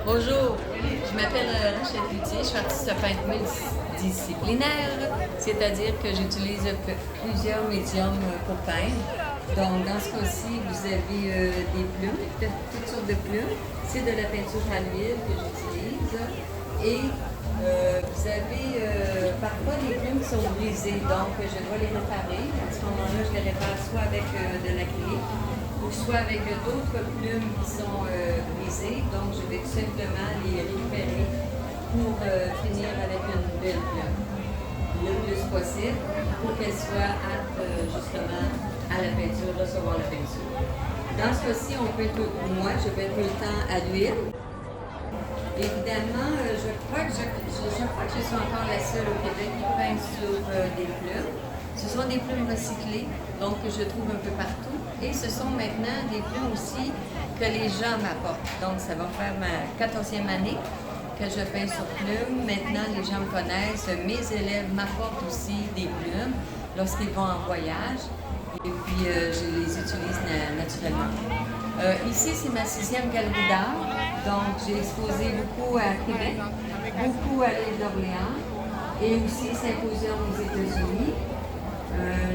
Bonjour, je m'appelle Rachel Cloutier, je suis artiste peintre multidisciplinaire, c'est-à-dire que j'utilise plusieurs médiums pour peindre. Donc, dans ce cas-ci, vous avez des plumes, toutes sortes de plumes. C'est de la peinture à l'huile que j'utilise. Et vous avez parfois des plumes qui sont brisées, donc je dois les réparer. À ce moment-là, je les répare soit avec de l'acrylique ou soit avec d'autres plumes qui sont brisées. Donc, je vais tout simplement les récupérer pour finir avec une belle plume le plus possible pour qu'elle soit apte justement à la peinture, recevoir la peinture. Dans ce cas-ci, moi, je peins tout le temps à l'huile. Évidemment, je crois que je suis encore la seule au Québec qui peint sur des plumes. Ce sont des plumes recyclées, donc que je trouve un peu partout. Et ce sont maintenant des plumes aussi que les gens m'apportent. Donc, ça va faire ma 14e année que je peins sur plumes. Maintenant, les gens me connaissent. Mes élèves m'apportent aussi des plumes lorsqu'ils vont en voyage. Et puis, je les utilise naturellement. Ici, c'est ma 6e galerie d'art. Donc, j'ai exposé beaucoup à Québec, beaucoup à l'île d'Orléans et aussi symposium aux États-Unis.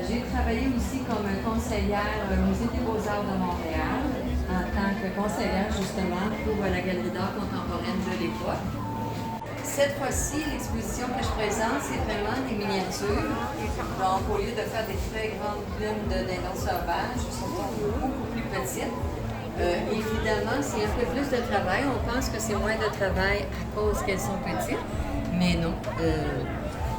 J'ai travaillé aussi comme conseillère au Musée des Beaux-Arts de Montréal en tant que conseillère justement pour la Galerie d'art contemporaine de l'époque. Cette fois-ci, l'exposition que je présente, c'est vraiment des miniatures. Donc, au lieu de faire des très grandes plumes de dindons sauvages, elles sont beaucoup plus petites. Évidemment, c'est un peu plus de travail. On pense que c'est moins de travail à cause qu'elles sont petites, mais non.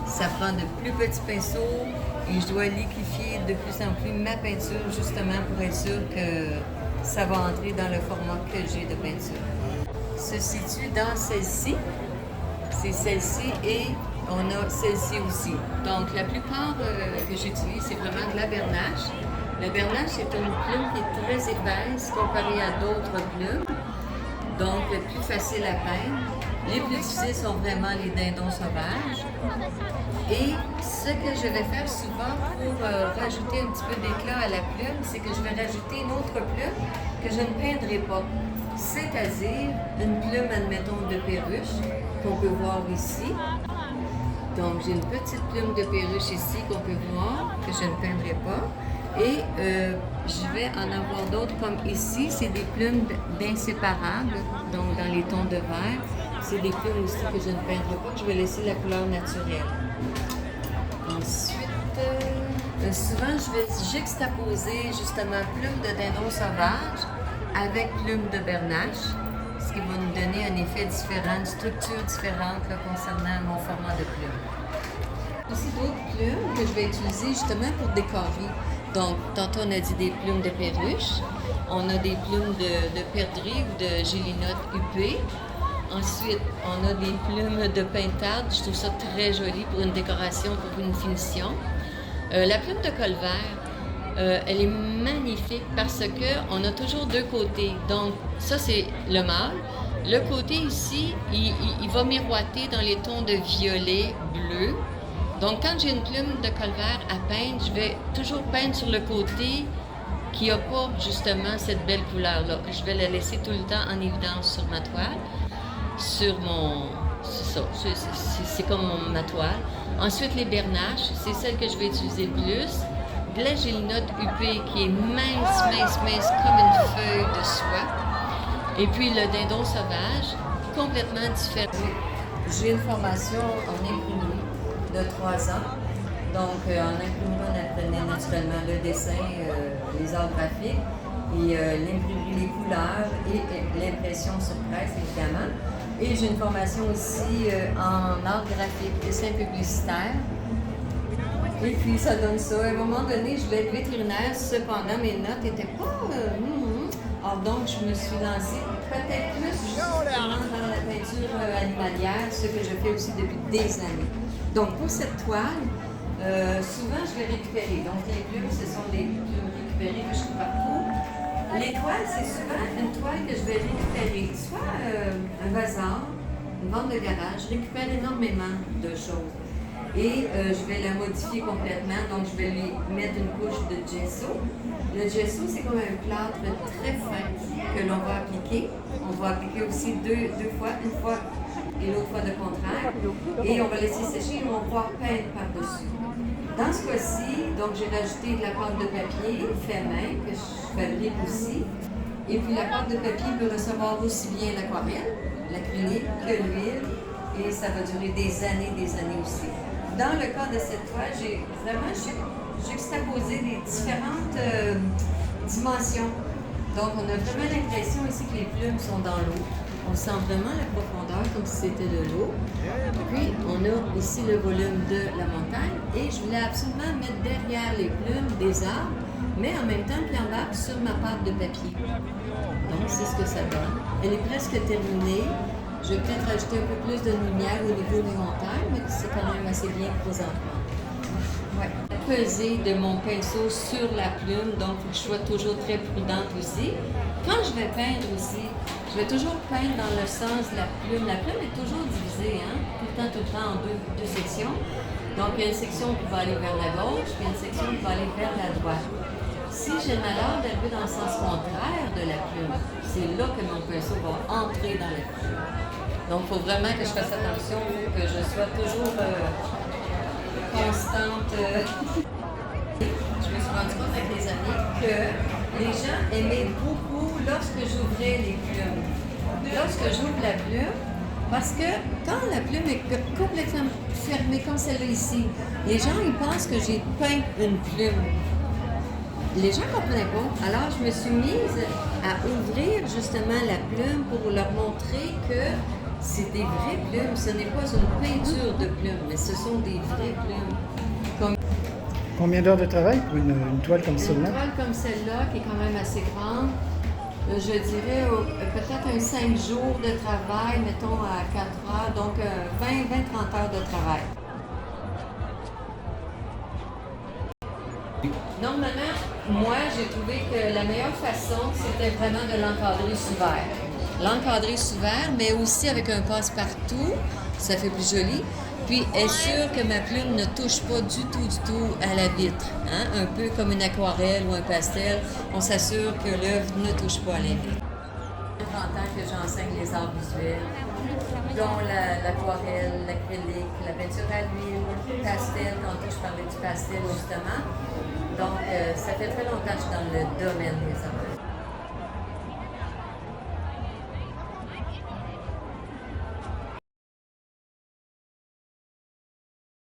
Ça prend de plus petits pinceaux et je dois liquéfier de plus en plus ma peinture justement pour être sûr que ça va entrer dans le format que j'ai de peinture. Se situe dans celle-ci. C'est celle-ci et on a celle-ci aussi. Donc, la plupart que j'utilise, c'est vraiment de la bernache. La bernache, c'est une plume qui est très épaisse comparée à d'autres plumes, donc plus facile à peindre. Les plus difficiles sont vraiment les dindons sauvages. Et ce que je vais faire souvent pour rajouter un petit peu d'éclat à la plume, c'est que je vais rajouter une autre plume que je ne peindrai pas. C'est-à-dire une plume, admettons, de perruche qu'on peut voir ici. Donc, j'ai une petite plume de perruche ici qu'on peut voir, que je ne peindrai pas. Et je vais en avoir d'autres comme ici, c'est des plumes d'inséparables, donc dans les tons de vert. C'est des plumes aussi que je ne peindrai pas, je vais laisser la couleur naturelle. Ensuite, souvent je vais juxtaposer justement plumes de dindon sauvage avec plumes de bernache, ce qui va nous donner un effet différent, une structure différente là, concernant mon format de plume. Aussi d'autres plumes que je vais utiliser justement pour décorer. Donc, tantôt on a dit des plumes de perruche, on a des plumes de perdrix ou de gélinote huppée. Ensuite, on a des plumes de pintade, je trouve ça très joli pour une décoration, pour une finition. La plume de colvert, elle est magnifique parce qu'on a toujours deux côtés. Donc, ça c'est le mâle. Le côté ici, il va miroiter dans les tons de violet, bleu. Donc, quand j'ai une plume de colvert à peindre, je vais toujours peindre sur le côté qui n'a pas justement cette belle couleur-là. Je vais la laisser tout le temps en évidence sur ma toile, sur mon... C'est ça, c'est comme ma toile. Ensuite, les bernaches, c'est celle que je vais utiliser le plus. De la gélinote huppée qui est mince, comme une feuille de soie. Et puis le dindon sauvage, complètement différent. J'ai une formation en imprimerie de 3 ans. Donc, en imprimerie, on apprenait naturellement le dessin, les arts graphiques, et l'imprimerie, les couleurs et l'impression sur presse, évidemment. Et j'ai une formation aussi en art graphique, dessin publicitaire. Et puis, ça donne ça. À un moment donné, je voulais être vétérinaire, cependant, mes notes n'étaient pas... Alors donc, je me suis lancée peut-être plus justement dans la peinture animalière, ce que je fais aussi depuis des années. Donc, pour cette toile, souvent, je vais récupérer. Donc, les plumes, ce sont des plumes récupérées que je trouve partout. Les toiles, c'est souvent une toile que je vais récupérer, soit un bazar, une vente de garage. Je récupère énormément de choses. Et je vais la modifier complètement, donc je vais lui mettre une couche de gesso. Le gesso, c'est comme un plâtre très fin que l'on va appliquer. On faut appliquer aussi deux fois, une fois et l'autre fois de contraire. Et on va laisser sécher et on va pouvoir peindre par-dessus. Dans ce cas-ci, donc j'ai rajouté de la pâte de papier fait main que je fabrique aussi. Et puis la pâte de papier peut recevoir aussi bien l'aquarelle, l'acrylique que l'huile. Et ça va durer des années aussi. Dans le cas de cette toile, j'ai vraiment juxtaposé des différentes dimensions. Donc, on a vraiment l'impression ici que les plumes sont dans l'eau. On sent vraiment la profondeur comme si c'était de l'eau. Puis, on a ici le volume de la montagne et je voulais absolument mettre derrière les plumes des arbres, mais en même temps Pierre-Marc sur ma pâte de papier. Donc, c'est ce que ça donne. Elle est presque terminée. Je vais peut-être rajouter un peu plus de lumière au niveau des montagnes, mais c'est quand même assez bien présentement. Ouais. Peser de mon pinceau sur la plume, donc il faut que je sois toujours très prudente aussi. Quand je vais peindre aussi, je vais toujours peindre dans le sens de la plume. La plume est toujours divisée, hein? tout le temps en deux sections. Donc il y a une section qui va aller vers la gauche, puis une section qui va aller vers la droite. Si j'ai le malheur d'arriver dans le sens contraire de la plume, c'est là que mon pinceau va entrer dans la plume. Donc il faut vraiment que je fasse attention, que je sois toujours constante. Je me suis rendu compte avec les amis que les gens aimaient beaucoup lorsque j'ouvrais les plumes. Lorsque j'ouvre la plume, parce que quand la plume est complètement fermée comme celle-là ici, les gens ils pensent que j'ai peint une plume. Les gens ne comprenaient pas. Alors je me suis mise à ouvrir justement la plume pour leur montrer que c'est des vraies plumes. Ce n'est pas une peinture de plumes, mais ce sont des vraies plumes. Combien d'heures de travail pour une toile comme celle-là? Une toile comme celle-là, qui est quand même assez grande, je dirais peut-être un 5 jours de travail, mettons à 4 heures, donc 20-30 heures de travail. Normalement, moi, j'ai trouvé que la meilleure façon, c'était vraiment de l'encadrer sous verre. L'encadrer sous verre, mais aussi avec un passe-partout, ça fait plus joli. Puis, être sûr que ma plume ne touche pas du tout à la vitre. Hein? Un peu comme une aquarelle ou un pastel, on s'assure que l'œuvre ne touche pas à la vitre. 30 ans que j'enseigne les arts visuels, dont l'aquarelle, l'acrylique, la peinture à l'huile, le pastel, tantôt je parlais du pastel justement. Donc, ça fait très longtemps que je suis dans le domaine des arts.